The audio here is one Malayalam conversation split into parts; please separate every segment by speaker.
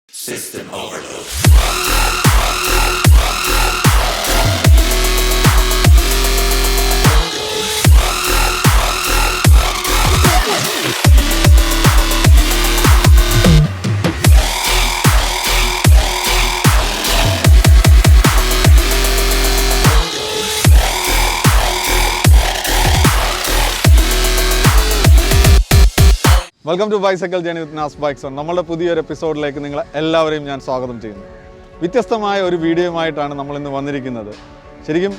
Speaker 1: System overload.
Speaker 2: Welcome to bicycle journey with Naz bikes on. നമ്മളുടെ പുതിയൊരു എപ്പിസോഡിലേക്ക് നിങ്ങളെ എല്ലാവരെയും ഞാൻ സ്വാഗതം ചെയ്യുന്നു. വ്യത്യസ്തമായ ഒരു വീഡിയോയുമായിട്ടാണ് നമ്മളിന്ന് വന്നിരിക്കുന്നത്. ശരിക്കും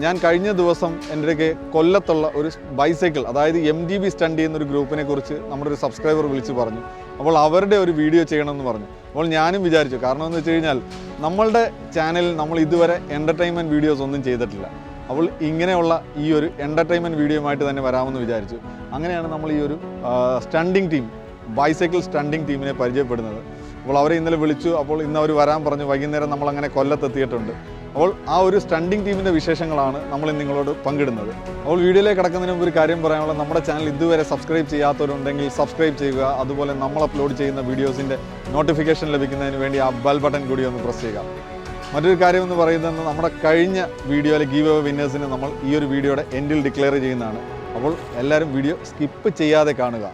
Speaker 2: ഞാൻ കഴിഞ്ഞ ദിവസം എൻ്റെ കൊല്ലത്തുള്ള ഒരു ബൈസൈക്കിൾ, അതായത് Mtb Stunt എന്നൊരു ഗ്രൂപ്പിനെ കുറിച്ച് നമ്മുടെ ഒരു സബ്സ്ക്രൈബർ വിളിച്ച് പറഞ്ഞു. അപ്പോൾ അവരുടെ ഒരു വീഡിയോ ചെയ്യണമെന്ന് പറഞ്ഞു. അപ്പോൾ ഞാനും വിചാരിച്ചു, കാരണം എന്ന് വെച്ച് കഴിഞ്ഞാൽ നമ്മളുടെ ചാനലിൽ നമ്മൾ ഇതുവരെ എൻ്റർടൈൻമെൻറ്റ് വീഡിയോസ് ഒന്നും ചെയ്തിട്ടില്ല. അപ്പോൾ ഇങ്ങനെയുള്ള ഈ ഒരു എൻ്റർടൈൻമെൻറ്റ് വീഡിയോയുമായിട്ട് തന്നെ വരാമെന്ന് വിചാരിച്ചു. അങ്ങനെയാണ് നമ്മൾ ഈ ഒരു സ്റ്റണ്ടിങ് ടീം, ബൈസൈക്കിൾ സ്റ്റണ്ടിങ് ടീമിനെ പരിചയപ്പെടുന്നത്. അപ്പോൾ അവരെ ഇന്നലെ വിളിച്ചു. അപ്പോൾ ഇന്ന് അവർ വരാൻ പറഞ്ഞു. വൈകുന്നേരം നമ്മളങ്ങനെ കൊല്ലത്തെത്തിയിട്ടുണ്ട്. അപ്പോൾ ആ ഒരു സ്റ്റണ്ടിങ് ടീമിൻ്റെ വിശേഷങ്ങളാണ് നമ്മൾ നിങ്ങളോട് പങ്കിടുന്നത്. അപ്പോൾ വീഡിയോയിലേക്ക് കിടക്കുന്നതിന് മുമ്പ് ഒരു കാര്യം പറയാനുള്ളത്, നമ്മുടെ ചാനൽ ഇതുവരെ സബ്സ്ക്രൈബ് ചെയ്യാത്തവരുണ്ടെങ്കിൽ സബ്സ്ക്രൈബ് ചെയ്യുക. അതുപോലെ നമ്മൾ അപ്ലോഡ് ചെയ്യുന്ന വീഡിയോസിൻ്റെ നോട്ടിഫിക്കേഷൻ ലഭിക്കുന്നതിന് വേണ്ടി ആ ബെൽ ബട്ടൺ കൂടി ഒന്ന് പ്രസ് ചെയ്യുക. മറ്റൊരു കാര്യം എന്ന് പറയുന്നത്, നമ്മുടെ കഴിഞ്ഞ വീഡിയോയിലെ ഗീവ് അവേ വിന്നേഴ്സിനെ നമ്മൾ ഈ ഒരു വീഡിയോയുടെ എൻഡിൽ ഡിക്ലെയർ ചെയ്യുന്നതാണ്. അപ്പോൾ എല്ലാവരും വീഡിയോ സ്കിപ്പ് ചെയ്യാതെ കാണുക.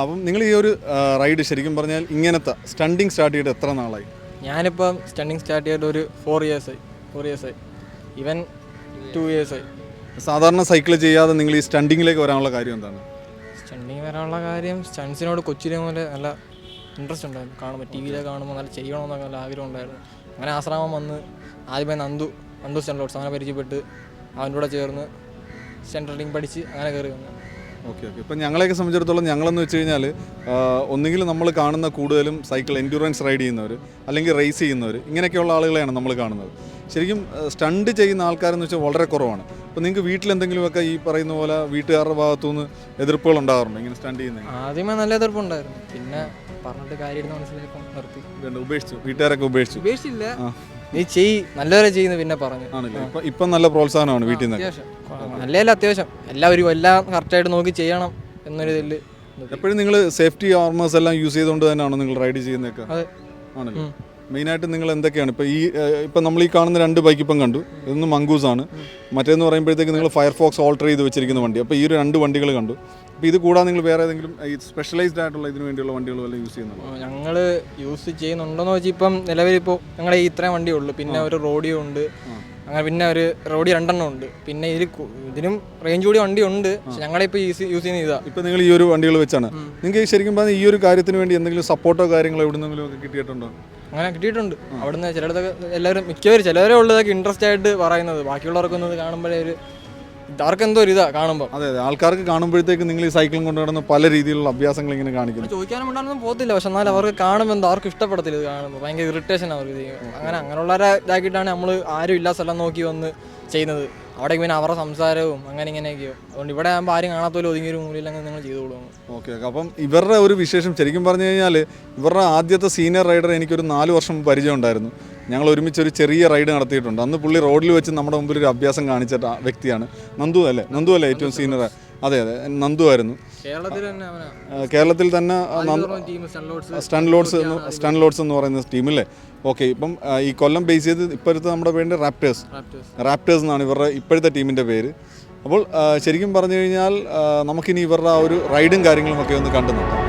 Speaker 2: അപ്പം നിങ്ങൾ ഈ ഒരു റൈഡ് ശരിക്കും പറഞ്ഞാൽ ഇങ്ങനത്തെ സ്റ്റണ്ടിങ് സ്റ്റാർട്ട് ചെയ്തിട്ട് എത്ര നാളായി?
Speaker 3: ഞാനിപ്പം സ്റ്റണ്ടിങ് സ്റ്റാർട്ട് ചെയ്തിട്ട് ഒരു 4 years ആയി. ഇവൻ 2 years ആയി.
Speaker 2: സാധാരണ സൈക്കിൾ ചെയ്യാതെ നിങ്ങൾ ഈ സ്റ്റണ്ടിങ്ങിലേക്ക് വരാനുള്ള കാര്യം എന്താണ്?
Speaker 3: സ്റ്റണ്ടിങ് വരാനുള്ള കാര്യം, സ്റ്റണ്ട്സിനോട് കൊച്ചിലെ പോലെ നല്ല ഇൻട്രസ്റ്റ് ഉണ്ടായിരുന്നു. കാണുമ്പോൾ ടി വിയിലെ കാണുമ്പോൾ നല്ല ചെയ്യണമെന്നൊക്കെ നല്ല ആഗ്രഹം ഉണ്ടായിരുന്നു. അങ്ങനെ ആശ്രമം വന്ന് ആദ്യമേ നന്ദു സ്റ്റണ്ട്ലോട്സ് അങ്ങനെ പരിചയപ്പെട്ട് അവൻ്റെ കൂടെ ചേർന്ന് സ്റ്റണ്ടിങ് പഠിച്ച് അങ്ങനെ കയറി വന്നു.
Speaker 2: ഓക്കെ. ഇപ്പം ഞങ്ങളെയൊക്കെ സംബന്ധിച്ചിടത്തോളം, ഞങ്ങളെന്ന് വെച്ച് കഴിഞ്ഞാൽ ഒന്നുകിൽ നമ്മൾ കാണുന്ന കൂടുതലും സൈക്കിൾ എൻഡ്യൂറൻസ് റൈഡ് ചെയ്യുന്നവർ, അല്ലെങ്കിൽ റേസ് ചെയ്യുന്നവർ, ഇങ്ങനെയൊക്കെയുള്ള ആളുകളെയാണ് നമ്മൾ കാണുന്നത്. ശരിക്കും സ്റ്റണ്ട് ചെയ്യുന്ന ആൾക്കാരെന്ന് വെച്ചാൽ വളരെ കുറവാണ്. അപ്പോൾ നിങ്ങൾക്ക് വീട്ടിലെന്തെങ്കിലുമൊക്കെ ഈ പറയുന്ന പോലെ വീട്ടുകാരുടെ ഭാഗത്തുനിന്ന് എതിർപ്പുകൾ ഉണ്ടാകാറുണ്ട് ഇങ്ങനെ സ്റ്റണ്ട് ചെയ്യുന്നത്?
Speaker 3: ആദ്യമേ നല്ല എതിർപ്പുണ്ടായിരുന്നു. പിന്നെ പറഞ്ഞിട്ട് കാര്യം മനസ്സിലാക്കാൻ നിർത്തി,
Speaker 2: ഉപേക്ഷിച്ചു. വീട്ടുകാരൊക്കെ
Speaker 3: ഉപേക്ഷിച്ചില്ല. നീ നല്ലവരെ ചെയ്യുന്നു പിന്നെ പറഞ്ഞു.
Speaker 2: ഇപ്പം നല്ല പ്രോത്സാഹനമാണ് വീട്ടിൽ നിന്ന്.
Speaker 3: നല്ല അത്യാവശ്യം എല്ലാവരും എല്ലാം കറക്റ്റായിട്ട് നോക്കി ചെയ്യണം എന്നൊരു ഇതിൽ.
Speaker 2: എപ്പോഴും നിങ്ങൾ സേഫ്റ്റി ആർമേഴ്സ് എല്ലാം യൂസ് ചെയ്തുകൊണ്ട് തന്നെയാണോ നിങ്ങൾ റൈഡ് ചെയ്യുന്നതൊക്കെ? ആണല്ലോ. മെയിനായിട്ട് നിങ്ങൾ എന്തൊക്കെയാണ് ഇപ്പം നമ്മൾ ഈ കാണുന്ന 2 ബൈക്ക് ഇപ്പം കണ്ടു. ഇതൊന്ന് മംഗൂസാണ്. മറ്റേന്ന് പറയുമ്പോഴത്തേക്ക് നിങ്ങൾ ഫയർഫോക്സ് ഓൾട്ടർ ചെയ്ത് വെച്ചിരിക്കുന്ന വണ്ടി. അപ്പോൾ ഈ ഒരു 2 വണ്ടികൾ കണ്ടു. അപ്പോൾ ഇത് കൂടാതെ നിങ്ങൾ വേറെ ഏതെങ്കിലും ഈ സ്പെഷ്യലൈസ്ഡ് ആയിട്ടുള്ള ഇതിന് വേണ്ടിയുള്ള വണ്ടികൾ വല്ല യൂസ് ചെയ്യുന്നുണ്ടോ?
Speaker 3: ഞങ്ങൾ യൂസ് ചെയ്യുന്നുണ്ടോയെന്ന് വെച്ചാൽ ഇപ്പം നിലവിലിപ്പോൾ ഞങ്ങളുടെ ഈ ഇത്രയും വണ്ടിയേ ഉള്ളൂ. പിന്നെ ഒരു റോഡിയോ ഉണ്ട്, അങ്ങനെ പിന്നെ ഒരു റോഡി 2 ഉണ്ട്. പിന്നെ ഇതിനും റേഞ്ച് കൂടി വണ്ടി ഉണ്ട്. പക്ഷെ ഞങ്ങളിപ്പോൾ യൂസ് ചെയ്യുന്ന ഇതാ.
Speaker 2: ഇപ്പം നിങ്ങൾ ഈ ഒരു വണ്ടികൾ വെച്ചാണ് നിങ്ങൾക്ക് ശരിക്കും പറഞ്ഞാൽ ഈ ഒരു കാര്യത്തിന് വേണ്ടി എന്തെങ്കിലും സപ്പോർട്ടോ കാര്യങ്ങളോ എവിടെന്നെങ്കിലും ഒക്കെ കിട്ടിയിട്ടുണ്ടോ?
Speaker 3: അങ്ങനെ കിട്ടിയിട്ടുണ്ട്. അവിടുന്ന് ചിലയിടത്തൊക്കെ എല്ലാവരും ചിലവരെ ഉള്ളതൊക്കെ ഇൻട്രസ്റ്റ് ആയിട്ട് പറയുന്നത്. ബാക്കിയുള്ളവർക്കൊന്നും കാണുമ്പോഴേ അവർക്ക് എന്തോ ഒരു ഇതാ കാണുമ്പോൾ.
Speaker 2: അതെ, ആൾക്കാർക്ക് കാണുമ്പോഴത്തേക്ക് നിങ്ങൾ ഈ സൈക്കിളും കൊണ്ട് നടന്ന് പല രീതിയിലുള്ള അഭ്യാസങ്ങൾ ഇങ്ങനെ കാണിക്കുന്നു.
Speaker 3: ചോദിക്കാനും ഉണ്ടാകുന്നൊന്നും പോകത്തില്ല. പക്ഷെ എന്നാൽ അവർക്ക് കാണുമ്പോൾ എന്തോ അവർക്ക് ഇഷ്ടപ്പെടത്തില്ല. ഇത് കാണുമ്പോൾ ഭയങ്കര ഇറിറ്റേഷൻ അവർക്ക്. അങ്ങനെയുള്ളവരെ ഇതാക്കിയിട്ടാണ് നമ്മൾ ആരും ഇല്ലാ സ്ഥലം നോക്കി വന്ന് ചെയ്യുന്നത്. അവിടെ പിന്നെ അവരുടെ സംസാരവും അങ്ങനെ ഇങ്ങനെയൊക്കെയോ. അതുകൊണ്ട് ഇവിടെ ആകുമ്പോൾ ആരും കാണാത്തോലും ഒതുങ്ങിയൊരു മൂലയിലങ്ങനെ നിങ്ങൾ ചെയ്തു കൊടുക്കും.
Speaker 2: ഓക്കെ. അപ്പം ഇവരുടെ ഒരു വിശേഷം ശരിക്കും പറഞ്ഞു കഴിഞ്ഞാൽ, ഇവരുടെ ആദ്യത്തെ സീനിയർ റൈഡർ എനിക്കൊരു 4 വർഷം പരിചയം ഉണ്ടായിരുന്നു. ഞങ്ങൾ ഒരുമിച്ച് ഒരു ചെറിയ റൈഡ് നടത്തിയിട്ടുണ്ട്. അന്ന് പുള്ളി റോഡിൽ വെച്ച് നമ്മുടെ മുമ്പിൽ ഒരു അഭ്യാസം കാണിച്ച വ്യക്തിയാണ്. നന്ദു അല്ലേ ഏറ്റവും സീനിയർ? അതെ, നന്ദു ആയിരുന്നു. കേരളത്തിൽ തന്നെ സ്റ്റൺലോട്സ് എന്ന് പറയുന്ന ടീമില്ലേ? ഓക്കെ. ഇപ്പം ഈ കൊല്ലം ബേസ് ചെയ്ത് ഇപ്പോഴത്തെ നമ്മുടെ പേര് റാപ്റ്റേഴ്സ് എന്നാണ് ഇവരുടെ ഇപ്പോഴത്തെ ടീമിൻ്റെ പേര്. അപ്പോൾ ശരിക്കും പറഞ്ഞു കഴിഞ്ഞാൽ നമുക്കിനി ഇവരുടെ ആ ഒരു റൈഡും കാര്യങ്ങളും ഒക്കെ ഒന്ന് കണ്ടു നോക്കാം.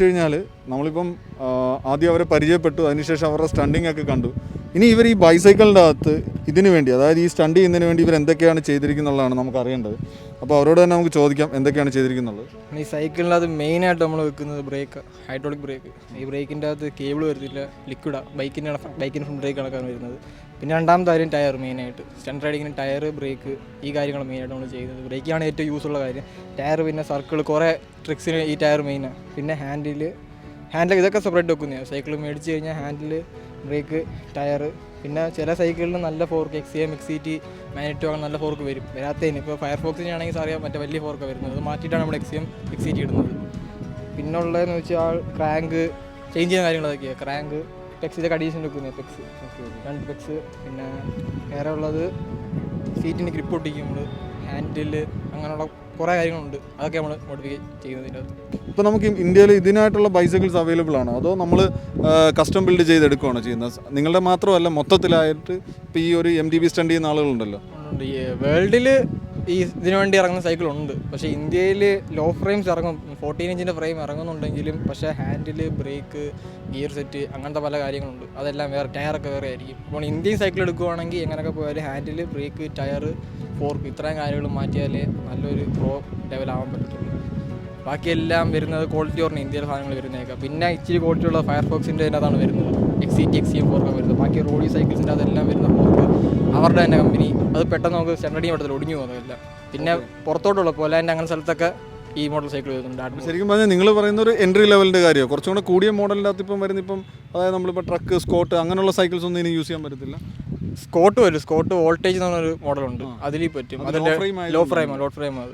Speaker 2: വെച്ച് കഴിഞ്ഞാൽ നമ്മളിപ്പം ആദ്യം അവരെ പരിചയപ്പെട്ടു, അതിനുശേഷം അവരുടെ സ്റ്റണ്ടിങ് ഒക്കെ കണ്ടു. ഇനി ഇവർ ഈ ബൈസൈക്കിളിൻ്റെ അകത്ത് ഇതിനു വേണ്ടി, അതായത് ഈ സ്റ്റണ്ട് ചെയ്യുന്നതിന് വേണ്ടി ഇവർ എന്തൊക്കെയാണ് ചെയ്തിരിക്കുന്നുള്ളതാണ് നമുക്ക് അറിയേണ്ടത്. അപ്പോൾ അവരോട് തന്നെ നമുക്ക് ചോദിക്കാം എന്തൊക്കെയാണ് ചെയ്തിരിക്കുന്നുള്ളത്.
Speaker 3: ഈ സൈക്കിളിൻ്റെ അകത്ത് മെയിനായിട്ട് നമ്മൾ വെക്കുന്നത് ബ്രേക്ക്, ഹൈഡ്രോളിക് ബ്രേക്ക്. ഈ ബ്രേക്കിൻ്റെ അകത്ത് കേബിൾ വരുന്നില്ല, ലിക്വിഡാണ്. ബൈക്കിൻ്റെ ഫ്രണ്ട് ബ്രേക്ക് കണക്കാണ് വരുന്നത്. പിന്നെ രണ്ടാമത്തെ കാര്യം ടയർ, മെയിനായിട്ട് സ്റ്റണ്ട് റൈഡിങ്ങിന് ടയർ, ബ്രേക്ക്, ഈ കാര്യങ്ങൾ മെയിനായിട്ട് നമ്മൾ ചെയ്യുന്നത്. ബ്രേക്കാണ് ഏറ്റവും യൂസ്ഫുള്ള കാര്യം. ടയർ പിന്നെ സർക്കിൾ, കുറേ ട്രിക്സിന് ഈ ടയർ മെയിനാണ്. പിന്നെ ഹാൻഡിൽ ഇതൊക്കെ സെപ്പറേറ്റ് വെക്കുന്നതാണ്. സൈക്കിൾ മേടിച്ച് കഴിഞ്ഞാൽ ഹാൻഡിൽ, ബ്രേക്ക്, ടയർ. പിന്നെ ചില സൈക്കിളിന് നല്ല ഫോർക്ക്, XCM, XCT, മാഗ്നറ്റോ അങ്ങനെ നല്ല ഫോർക്ക് വരും. വരാത്തതിന് ഇപ്പോൾ ഫയർഫോക്സിനാണെങ്കിൽ അറിയാം മറ്റേ വലിയ ഫോർക്കാണ് വരുന്നത്. അത് മാറ്റിയിട്ടാണ് നമ്മൾ XCM, XCT ഇടുന്നത്. പിന്നെ ഉള്ളതെന്ന് വെച്ചാൽ ക്രാങ്ക് ചേഞ്ച് ചെയ്യുന്ന കാര്യങ്ങൾ അതൊക്കെയാണ്. ക്രാങ്ക്, പെക്സിൻ്റെ അഡീഷണൽ വെക്കുന്നത്, പെക്സ്, 2 പെക്സ്. പിന്നെ വേറെ ഉള്ളത് സീറ്റിന് ഗ്രിപ്പ് ഒട്ടിക്കും നമ്മൾ, ഹാൻഡിൽ, അങ്ങനെയുള്ള കുറേ കാര്യങ്ങളുണ്ട്. അതൊക്കെ നമ്മൾ മോഡിഫൈ ചെയ്യുന്നതിൻ്റെ അകത്ത്.
Speaker 2: ഇപ്പോൾ നമുക്ക് ഇന്ത്യയിൽ ഇതിനായിട്ടുള്ള ബൈസൈക്കിൾസ് അവൈലബിൾ ആണോ, അതോ നമ്മൾ കസ്റ്റം ബിൽഡ് ചെയ്തെടുക്കുകയാണോ ചെയ്യുന്നത്? നിങ്ങളുടെ മാത്രമല്ല, മൊത്തത്തിലായിട്ട് ഇപ്പോൾ ഈ ഒരു MTB സ്റ്റണ്ട് ചെയ്യുന്ന ആളുകളുണ്ടല്ലോ.
Speaker 3: ഈ വേൾഡിൽ ഈ ഇതിനു വേണ്ടി ഇറങ്ങുന്ന സൈക്കിളുണ്ട്. പക്ഷേ ഇന്ത്യയിൽ ലോ ഫ്രെയിംസ് ഇറങ്ങും, 14 ഇഞ്ചിൻ്റെ ഫ്രെയിം ഇറങ്ങുന്നുണ്ടെങ്കിലും പക്ഷേ ഹാൻഡിൽ, ബ്രേക്ക്, ഗിയർ സെറ്റ്, അങ്ങനത്തെ പല കാര്യങ്ങളുണ്ട്. അതെല്ലാം വേറെ, ടയറൊക്കെ വേറെ ആയിരിക്കും. അപ്പോൾ ഇന്ത്യൻ സൈക്കിൾ എടുക്കുകയാണെങ്കിൽ എങ്ങനെയൊക്കെ പോയാലും ഹാൻഡിൽ, ബ്രേക്ക്, ടയർ, ഫോർക്ക്, ഇത്രയും കാര്യങ്ങൾ മാറ്റിയാലേ നല്ലൊരു പ്രോ ലെവലാവാൻ പറ്റത്തുള്ളൂ. ബാക്കിയെല്ലാം വരുന്നത് ക്വാളിറ്റി പറഞ്ഞ ഇന്ത്യയിലെ സാധനങ്ങൾ വരുന്നേക്കാം. പിന്നെ ഇച്ചിരി ക്വാളിറ്റി ഉള്ള ഫയർഫോക്സിൻ്റെ അതിനകത്താണ് വരുന്നത്, XCT, XCM ഫോർക്കാണ് വരുന്നത്. ബാക്കി റോഡി സൈക്കിൾസിൻ്റെ അതെല്ലാം വരുന്ന ഫോർക്ക് അവരുടെ തന്നെ കമ്പനി. അത് പെട്ടെന്ന് നമുക്ക് സ്റ്റണ്ട് ചെയ്യാൻ പറ്റത്തില്ല, ഒടിഞ്ഞു പോകുന്നതല്ല. പിന്നെ പുറത്തോട്ടുള്ള പോലാൻഡ് അങ്ങനെ സ്ഥലത്തൊക്കെ ഈ മോഡൽ സൈക്കിൾ വരുന്നുണ്ട്.
Speaker 2: ശരിക്കും പറഞ്ഞാൽ നിങ്ങൾ പറയുന്ന ഒരു എൻട്രി ലെവലിൻ്റെ കാര്യമോ, കുറച്ചും കൂടെ കൂടിയ മോഡലിൻ്റെ അകത്ത് ഇപ്പം വരുന്ന, ഇപ്പം അതായത് നമ്മളിപ്പോൾ ട്രക്ക്, സ്കോട്ട് അങ്ങനെയുള്ള സൈക്കിൾസ് ഒന്നും ഇനി യൂസ് ചെയ്യാൻ പറ്റത്തില്ല.
Speaker 3: സ്കോട്ട് വരും, സ്കോട്ട് വോൾട്ടേജ് എന്ന് പറഞ്ഞൊരു മോഡലുണ്ട്, അതിൽ പറ്റും. അതിൻ്റെ ലോ ഫ്രെയിം അത്.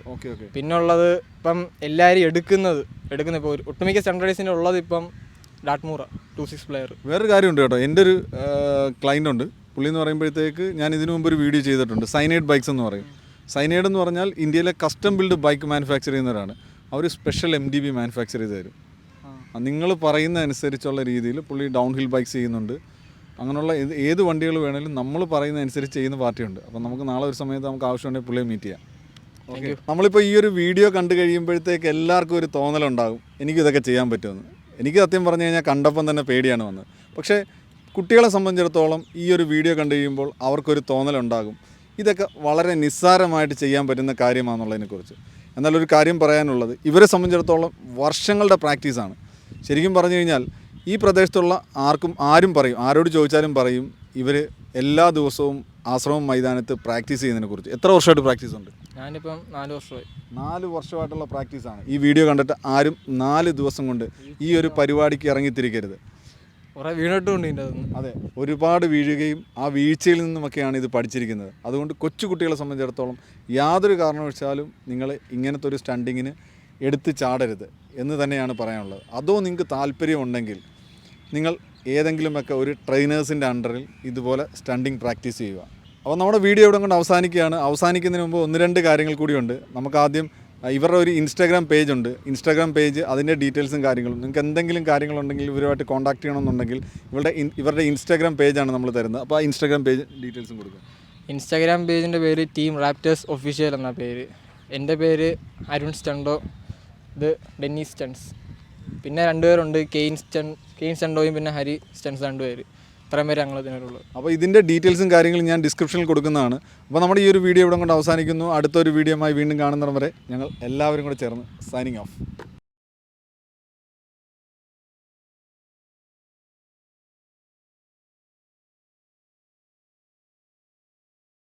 Speaker 3: പിന്നെ ഉള്ളത് ഇപ്പം എല്ലാവരും എടുക്കുന്നത് ഇപ്പോൾ ഒട്ടുമിക്ക സ്റ്റാൻഡേർഡൈസിൻ്റെ ഉള്ളത് ഇപ്പം ഡാറ്റ്മൂറ 26 പ്ലെയർ.
Speaker 2: വേറൊരു കാര്യമുണ്ട് കേട്ടോ, എൻ്റെ ഒരു ക്ലൈൻ്റ് ഉണ്ട്. പുള്ളി എന്ന് പറയുമ്പോഴത്തേക്ക് ഞാൻ ഇതിനു മുമ്പ് ഒരു വീഡിയോ ചെയ്തിട്ടുണ്ട്. സൈനൈഡ് ബൈക്സ് എന്ന് പറയും. സൈനൈഡ് എന്ന് പറഞ്ഞാൽ ഇന്ത്യയിലെ കസ്റ്റം ബിൽഡ് ബൈക്ക് മാനുഫാക്ചർ ചെയ്യുന്നവരാണ്. അവർ സ്പെഷ്യൽ MTB മാനുഫാക്ചർ ചെയ്ത് തരും. നിങ്ങൾ പറയുന്ന അനുസരിച്ചുള്ള രീതിയിൽ പുള്ളി ഡൗൺ ഹിൽ ബൈക്സ് ചെയ്യുന്നുണ്ട്. അങ്ങനെയുള്ള ഏത് വണ്ടികൾ വേണമെങ്കിലും നമ്മൾ പറയുന്ന അനുസരിച്ച് ചെയ്യുന്ന പാർട്ടിയുണ്ട്. അപ്പം നമുക്ക് നാളെ ഒരു സമയത്ത് നമുക്ക് ആവശ്യമുണ്ടെങ്കിൽ പുള്ളിയെ മീറ്റ് ചെയ്യാം. ഓക്കെ. നമ്മളിപ്പോൾ ഈ ഒരു വീഡിയോ കണ്ടു കഴിയുമ്പോഴത്തേക്ക് എല്ലാവർക്കും ഒരു തോന്നലുണ്ടാകും, എനിക്കിതൊക്കെ ചെയ്യാൻ പറ്റുമെന്ന്. എനിക്ക് സത്യം പറഞ്ഞു കഴിഞ്ഞാൽ കണ്ടപ്പം തന്നെ പേടിയാണ് വന്നത്. പക്ഷേ കുട്ടികളെ സംബന്ധിച്ചിടത്തോളം ഈ ഒരു വീഡിയോ കണ്ടു കഴിയുമ്പോൾ അവർക്കൊരു തോന്നലുണ്ടാകും, ഇതൊക്കെ വളരെ നിസ്സാരമായിട്ട് ചെയ്യാൻ പറ്റുന്ന കാര്യമാണെന്നുള്ളതിനെക്കുറിച്ച്. എന്നാലൊരു കാര്യം പറയാനുള്ളത്, ഇവരെ സംബന്ധിച്ചിടത്തോളം വർഷങ്ങളുടെ പ്രാക്ടീസാണ്. ശരിക്കും പറഞ്ഞു കഴിഞ്ഞാൽ ഈ പ്രദേശത്തുള്ള ആരും പറയും, ആരോട് ചോദിച്ചാലും പറയും, ഇവർ എല്ലാ ദിവസവും ആശ്രമം മൈതാനത്ത് പ്രാക്ടീസ് ചെയ്യുന്നതിനെക്കുറിച്ച്. എത്ര വർഷമായിട്ട് പ്രാക്ടീസ് ഉണ്ട്?
Speaker 3: ഞാനിപ്പം 4 വർഷമായി.
Speaker 2: 4 വർഷമായിട്ടുള്ള പ്രാക്ടീസാണ്. ഈ വീഡിയോ കണ്ടിട്ട് ആരും 4 ദിവസം കൊണ്ട് ഈ ഒരു പരിപാടിക്ക് ഇറങ്ങിത്തിരിക്കരുത്.
Speaker 3: കുറേ വീണിട്ടുണ്ട്.
Speaker 2: അതെ, ഒരുപാട് വീഴുകയും ആ വീഴ്ചയിൽ നിന്നുമൊക്കെയാണ് ഇത് പഠിച്ചിരിക്കുന്നത്. അതുകൊണ്ട് കൊച്ചു കുട്ടികളെ സംബന്ധിച്ചിടത്തോളം യാതൊരു കാരണവശാലും നിങ്ങൾ ഇങ്ങനത്തെ ഒരു സ്റ്റണ്ടിങ്ങിന് എടുത്ത് ചാടരുത് എന്ന് തന്നെയാണ് പറയാനുള്ളത്. അതോ നിങ്ങൾക്ക് താല്പര്യമുണ്ടെങ്കിൽ നിങ്ങൾ ഏതെങ്കിലുമൊക്കെ ഒരു ട്രെയിനേഴ്സിൻ്റെ അണ്ടറിൽ ഇതുപോലെ സ്റ്റണ്ടിങ് പ്രാക്ടീസ് ചെയ്യുക. അപ്പോൾ നമ്മുടെ വീഡിയോ ഇവിടെ കൊണ്ട് അവസാനിക്കുകയാണ്. അവസാനിക്കുന്നതിന് മുമ്പ് 1-2 കാര്യങ്ങൾ കൂടിയുണ്ട്. നമുക്ക് ആദ്യം ഇവരുടെ ഒരു ഇൻസ്റ്റാഗ്രാം പേജ് ഉണ്ട്. ഇൻസ്റ്റാഗ്രാം പേജ്, അതിൻ്റെ ഡീറ്റെയിൽസും കാര്യങ്ങളും, നിങ്ങൾക്ക് എന്തെങ്കിലും കാര്യങ്ങളുണ്ടെങ്കിൽ ഇവരുമായിട്ട് കോൺടാക്ട് ചെയ്യണമെന്നുണ്ടെങ്കിൽ ഇവരുടെ ഇൻസ്റ്റാഗ്രാം പേജാണ് നമ്മൾ തരുന്നത്. അപ്പോൾ ആ ഇൻസ്റ്റാഗ്രാം പേജ് ഡീറ്റെയിൽസും കൊടുക്കുക.
Speaker 3: ഇൻസ്റ്റാഗ്രാം പേജിൻ്റെ പേര് ടീം റാപ്റ്റേഴ്സ് ഒഫീഷ്യൽ എന്ന പേര്. എൻ്റെ പേര് അരുൺ സ്റ്റണ്ടോ, ഇത് ഡെന്നീസ് സ്റ്റൺസ്. പിന്നെ 2 പേരുണ്ട്, കെയിൻ സ്റ്റണ്ടോയും പിന്നെ ഹരി സ്റ്റൺസ്, 2 പേര്. ഇത്രയും പേര് ഞങ്ങൾ ഇതിനുള്ളൂ.
Speaker 2: അപ്പോൾ ഇതിൻ്റെ ഡീറ്റെയിൽസും കാര്യങ്ങളും ഞാൻ ഡിസ്ക്രിപ്ഷനിൽ കൊടുക്കുന്നതാണ്. അപ്പോൾ നമ്മുടെ ഈ ഒരു വീഡിയോ ഇവിടെ കൊണ്ട് അവസാനിക്കുന്നു. അടുത്തൊരു വീഡിയോയുമായി വീണ്ടും കാണുന്നവരെ ഞങ്ങൾ എല്ലാവരും കൂടെ ചേർന്ന് സൈനിങ് ഓഫ്.